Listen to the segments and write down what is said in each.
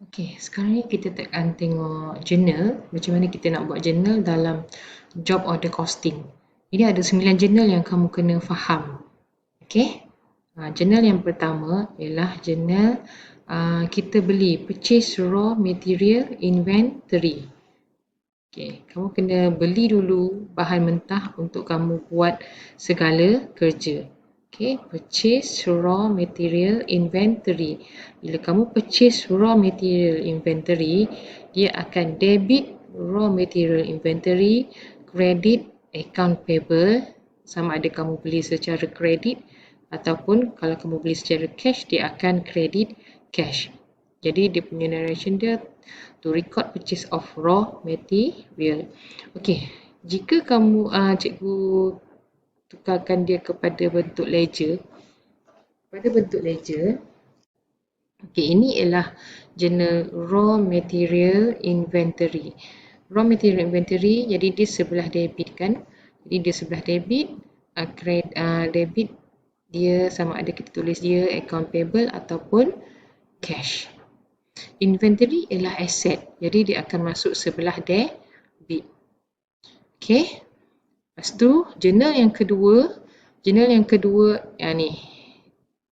Okey, sekarang ni kita akan tengok journal, macam mana kita nak buat journal dalam job order costing. Ini ada 9 journal yang kamu kena faham. Okey. Journal yang pertama ialah journal kita beli purchase raw material inventory. Okey, kamu kena beli dulu bahan mentah untuk kamu buat segala kerja. Okay, purchase raw material inventory. Bila kamu purchase raw material inventory, dia akan debit raw material inventory, credit account payable, sama ada kamu beli secara kredit ataupun kalau kamu beli secara cash, dia akan credit cash. Jadi dia punya narration dia to record purchase of raw material. Okay, jika kamu cikgu tukarkan dia kepada bentuk ledger. Pada bentuk ledger, okay, ini ialah journal raw material inventory. Raw material inventory, jadi dia sebelah debit kan. Jadi dia sebelah debit, debit dia sama ada kita tulis dia account payable ataupun cash. Inventory ialah asset, jadi dia akan masuk sebelah debit. Okay. Lepas tu, journal yang kedua yang ni.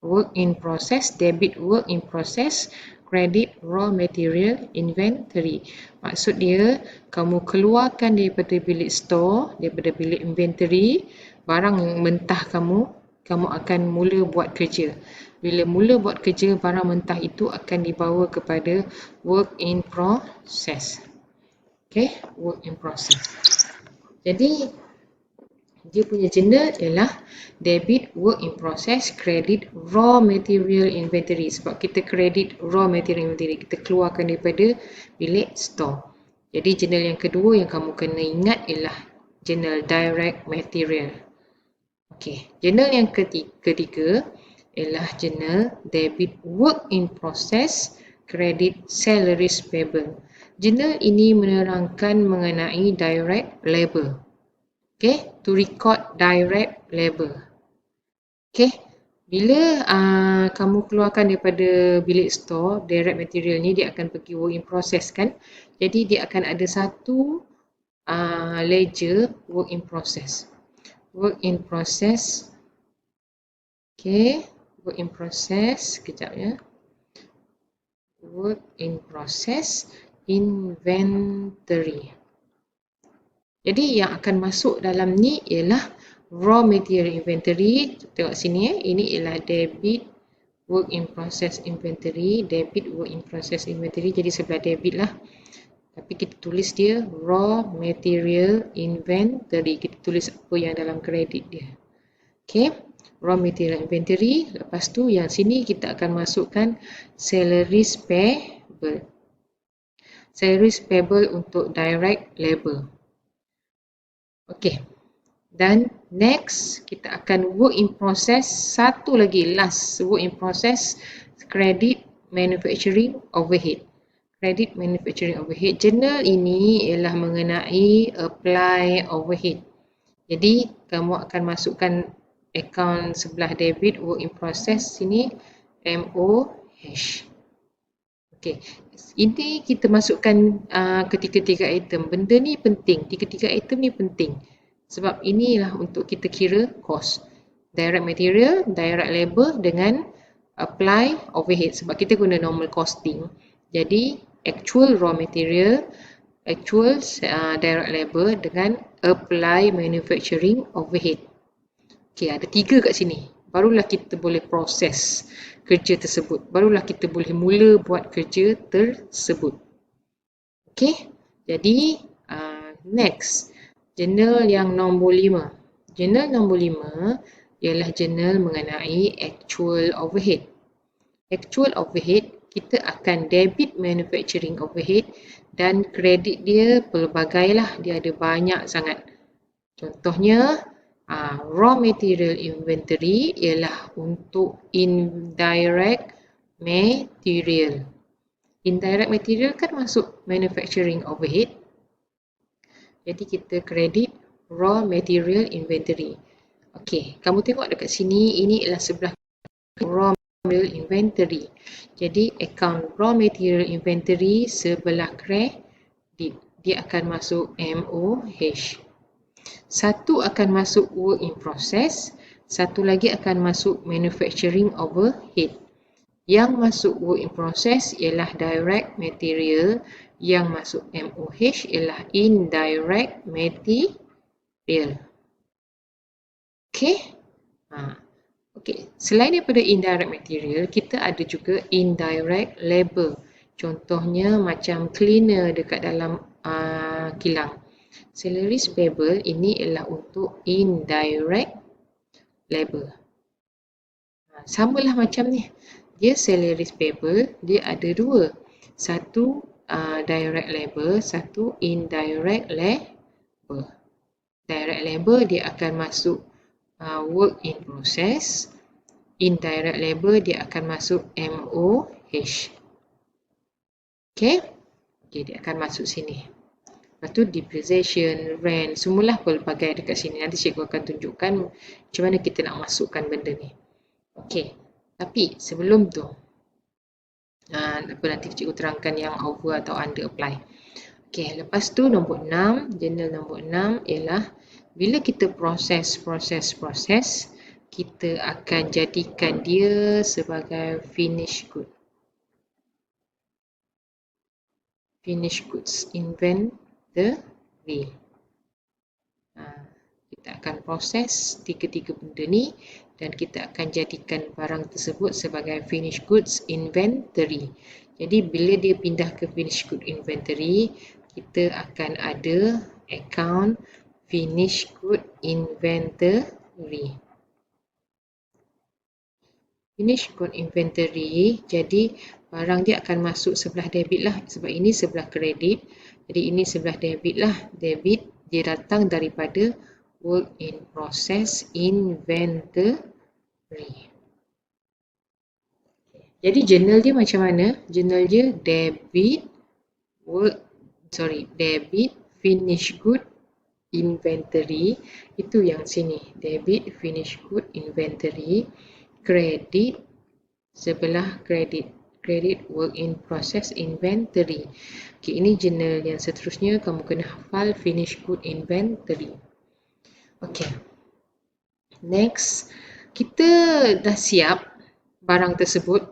Work in process, debit work in process, credit raw material inventory. Maksud dia, kamu keluarkan daripada bilik store, daripada bilik inventory, barang yang mentah kamu akan mula buat kerja. Bila mula buat kerja, barang mentah itu akan dibawa kepada work in process. Okay, work in process. Jadi, dia punya journal ialah debit work in process, credit raw material inventory. Sebab kita credit raw material inventory, kita keluarkan daripada bilik store. Jadi journal yang kedua yang kamu kena ingat ialah journal direct material. Okey, journal yang ketiga ialah journal debit work in process, credit salaries payable. Journal ini menerangkan mengenai direct labor. Okay, to record direct labor. Okay, bila kamu keluarkan daripada bilik store, direct material ni dia akan pergi work in process kan. Jadi dia akan ada satu ledger work in process. Work in process. Okay, work in process. Sekejap ya. Work in process inventory. Jadi yang akan masuk dalam ni ialah raw material inventory. Tengok sini ini ialah debit work in process inventory, debit work in process inventory. Jadi sebelah debit lah. Tapi kita tulis dia raw material inventory. Kita tulis apa yang dalam kredit dia. Okay, raw material inventory. Lepas tu yang sini kita akan masukkan salaries payable. Salaries payable untuk direct labor. Okey, dan next kita akan work in process, satu lagi last work in process, credit manufacturing overhead. Credit manufacturing overhead. Journal ini ialah mengenai apply overhead. Jadi kamu akan masukkan account sebelah debit work in process sini MOH. Okey, ini kita masukkan ketiga-tiga item. Benda ni penting, tiga-tiga item ni penting. Sebab inilah untuk kita kira cost. Direct material, direct labor dengan apply overhead. Sebab kita guna normal costing. Jadi, actual raw material, actual direct labor dengan apply manufacturing overhead. Okey, ada tiga kat sini. Barulah kita boleh proses kerja tersebut. Barulah kita boleh mula buat kerja tersebut. Okey, jadi next. Journal yang nombor 5. Journal nombor 5 ialah journal mengenai actual overhead. Actual overhead, kita akan debit manufacturing overhead dan kredit dia pelbagai lah. Dia ada banyak sangat. Contohnya, raw material inventory ialah untuk indirect material. Indirect material kan masuk manufacturing overhead. Jadi kita kredit raw material inventory. Okey, kamu tengok dekat sini, ini ialah sebelah raw material inventory. Jadi account raw material inventory sebelah kredit, dia akan masuk MOH. Satu akan masuk work in process, satu lagi akan masuk manufacturing overhead. Yang masuk work in process ialah direct material, yang masuk MOH ialah indirect material. Okey? Okey, selain daripada indirect material, kita ada juga indirect labor. Contohnya macam cleaner dekat dalam kilang. Salaries payable ini ialah untuk indirect labor. Samalah macam ni. Dia salaries payable, dia ada dua. Satu direct labor, satu indirect labor. Direct labor dia akan masuk work in process. Indirect labor dia akan masuk MOH. Okay? Okay, dia akan masuk sini. Lepas tu depreciation, rent, semualah pelbagai dekat sini. Nanti cikgu akan tunjukkan macam mana kita nak masukkan benda ni. Okay, tapi sebelum tu, nanti cikgu terangkan yang over atau under apply. Okay, lepas tu nombor 6, journal nombor 6 ialah bila kita proses, kita akan jadikan dia sebagai finished good. Finished goods inventory. Kita akan proses tiga-tiga benda ni dan kita akan jadikan barang tersebut sebagai finished goods inventory. Jadi bila dia pindah ke finished good inventory, kita akan ada account finished good inventory. Finished good inventory, jadi barang dia akan masuk sebelah debit lah, sebab ini sebelah kredit. Jadi ini sebelah debit lah. Debit dia datang daripada work in process inventory. Jadi journal dia macam mana? Journal dia debit finished good inventory. Itu yang sini, debit finished good inventory. Credit sebelah credit work in process inventory. Okay, ini journal yang seterusnya kamu kena hafal finished good inventory. Okay, next, kita dah siap barang tersebut.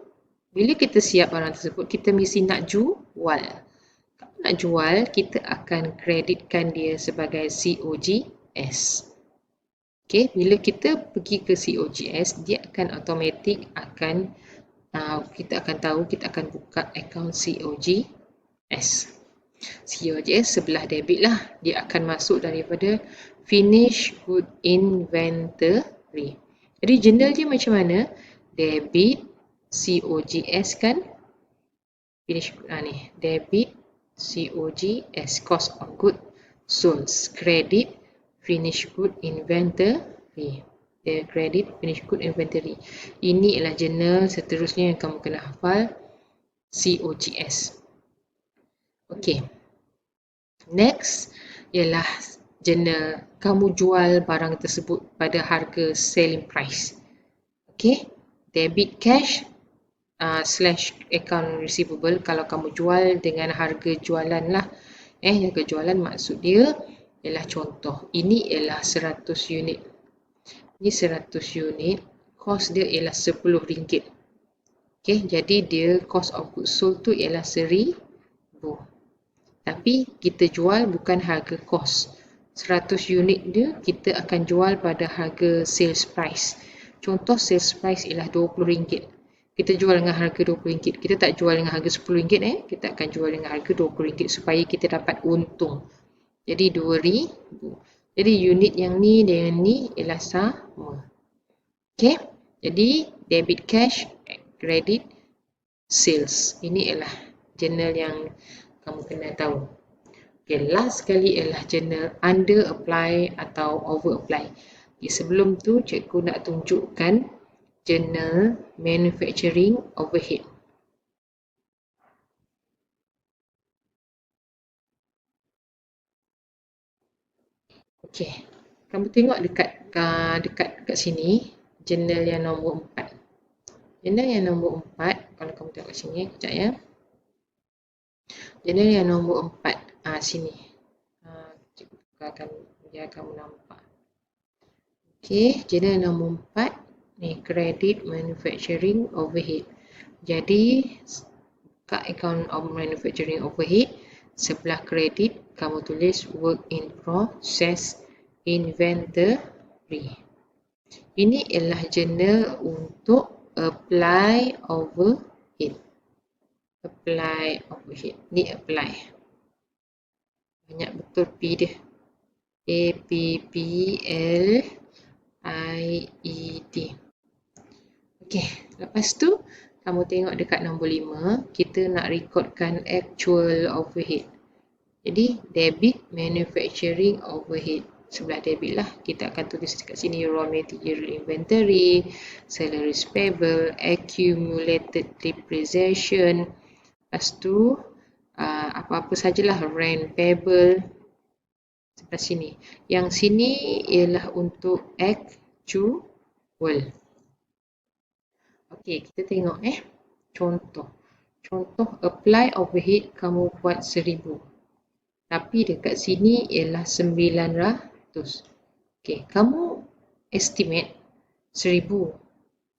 Bila kita siap barang tersebut, kita mesti nak jual. Kalau nak jual, kita akan kreditkan dia sebagai COGS. Okay, bila kita pergi ke COGS, dia akan automatik kita akan tahu, kita akan buka akaun COGS. COGS sebelah debit lah, dia akan masuk daripada finish good inventory. Jadi journal dia macam mana? Debit COGS kan? Finish good ni, debit COGS, cost of good sold. Credit finish good inventory. Credit finish good inventory. Ini adalah journal seterusnya yang kamu kena hafal, COGS. Okay. Next ialah journal kamu jual barang tersebut pada harga selling price. Okay. Debit cash slash account receivable kalau kamu jual dengan harga jualan lah. Harga jualan maksud dia ialah contoh, ini ialah 100 unit. Ini 100 unit, cost dia ialah RM10. Okay, jadi dia cost of goods sold tu ialah RM1,000. Tapi kita jual bukan harga cost. 100 unit dia kita akan jual pada harga sales price. Contoh sales price ialah RM20. Kita jual dengan harga RM20. Kita tak jual dengan harga RM10. Kita akan jual dengan harga RM20 supaya kita dapat untung. Jadi RM2,000. Jadi unit yang ni dengan ni ialah sama. Okay. Jadi debit cash, credit, sales. Ini ialah journal yang kamu kena tahu. Okay, last sekali ialah journal under apply atau over apply. Okay, sebelum tu cikgu nak tunjukkan journal manufacturing overhead. Okay, kamu tengok dekat sini journal yang nombor 4. Jurnal yang nombor 4, kalau kamu tengok sini, kejap ya. Jurnal yang nombor 4, sini. Cikgu akan biar kamu nampak. Okey, jurnal nombor 4 ni credit manufacturing overhead. Jadi kat account of manufacturing overhead, sebelah kredit kamu tulis work in process inventory. Ini ialah jurnal untuk apply overhead. Apply overhead. Ni apply. Banyak betul P dia. APPLIED. Okey, lepas tu kamu tengok dekat nombor 5, kita nak rekodkan actual overhead. Jadi debit manufacturing overhead. Sebelah debit lah, kita akan tulis dekat sini raw material inventory, salaries payable, accumulated depreciation. Lepas tu apa-apa sajalah rent payable. Sebelah sini. Yang sini ialah untuk actual. Okey, kita tengok contoh. Contoh apply overhead kamu buat 1000. Tapi dekat sini ialah 900. Okey, kamu estimate 1000.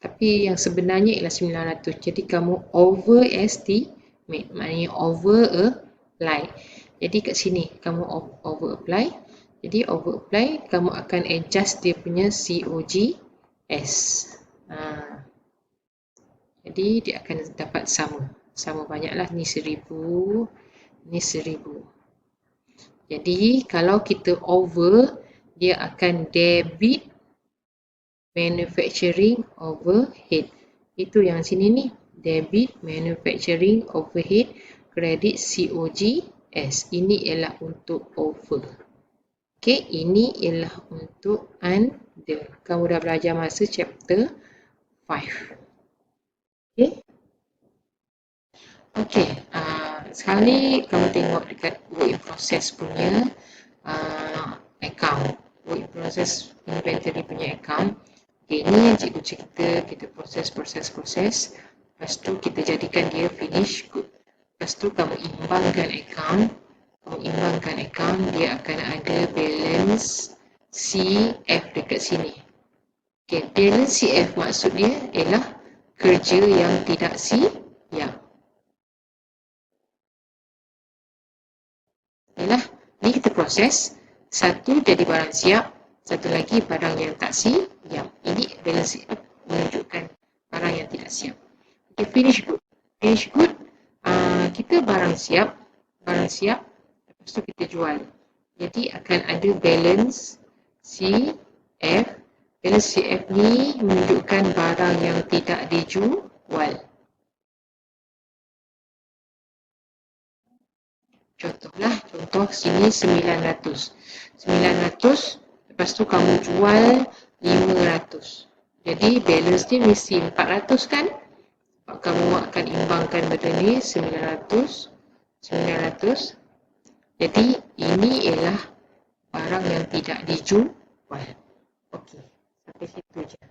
Tapi yang sebenarnya ialah 900. Jadi kamu overestimate, maknanya over apply. Jadi kat sini kamu over apply. Jadi over apply kamu akan adjust dia punya COGS. Jadi dia akan dapat sama. Sama banyaklah, ni 1000, ni 1000. Jadi kalau kita over, dia akan debit manufacturing overhead. Itu yang sini ni, debit manufacturing overhead, credit COGS. Ini ialah untuk over. Okey, ini ialah untuk under. Kamu dah belajar masa chapter 5. Okey. Okey, sekarang ni kamu tengok dekat work in process punya account. Work in process inventory punya account. Okey, ini yang cikgu cerita, kita proses. Lepas tu kita jadikan dia finish good. Lepas tu kamu imbangkan account. Dia akan ada balance CF dekat sini. Okey, balance CF maksud dia ialah kerja yang tidak siap. Yalah, ni kita proses. Satu jadi barang siap, satu lagi barang yang tak siap. Ini balance CF menunjukkan barang yang tidak siap. Okay, finish good. Finish good, kita barang siap. Lepas tu kita jual. Jadi akan ada balance CF. Balance CF ni menunjukkan barang yang tidak dijual. Contohlah, contoh sini 900. 900, lepas tu kamu jual 500. Jadi balance ni mesti 400 kan? Kamu akan imbangkan benda ni 900. Jadi ini ialah barang yang tidak dijual. Okey, sampai situ je.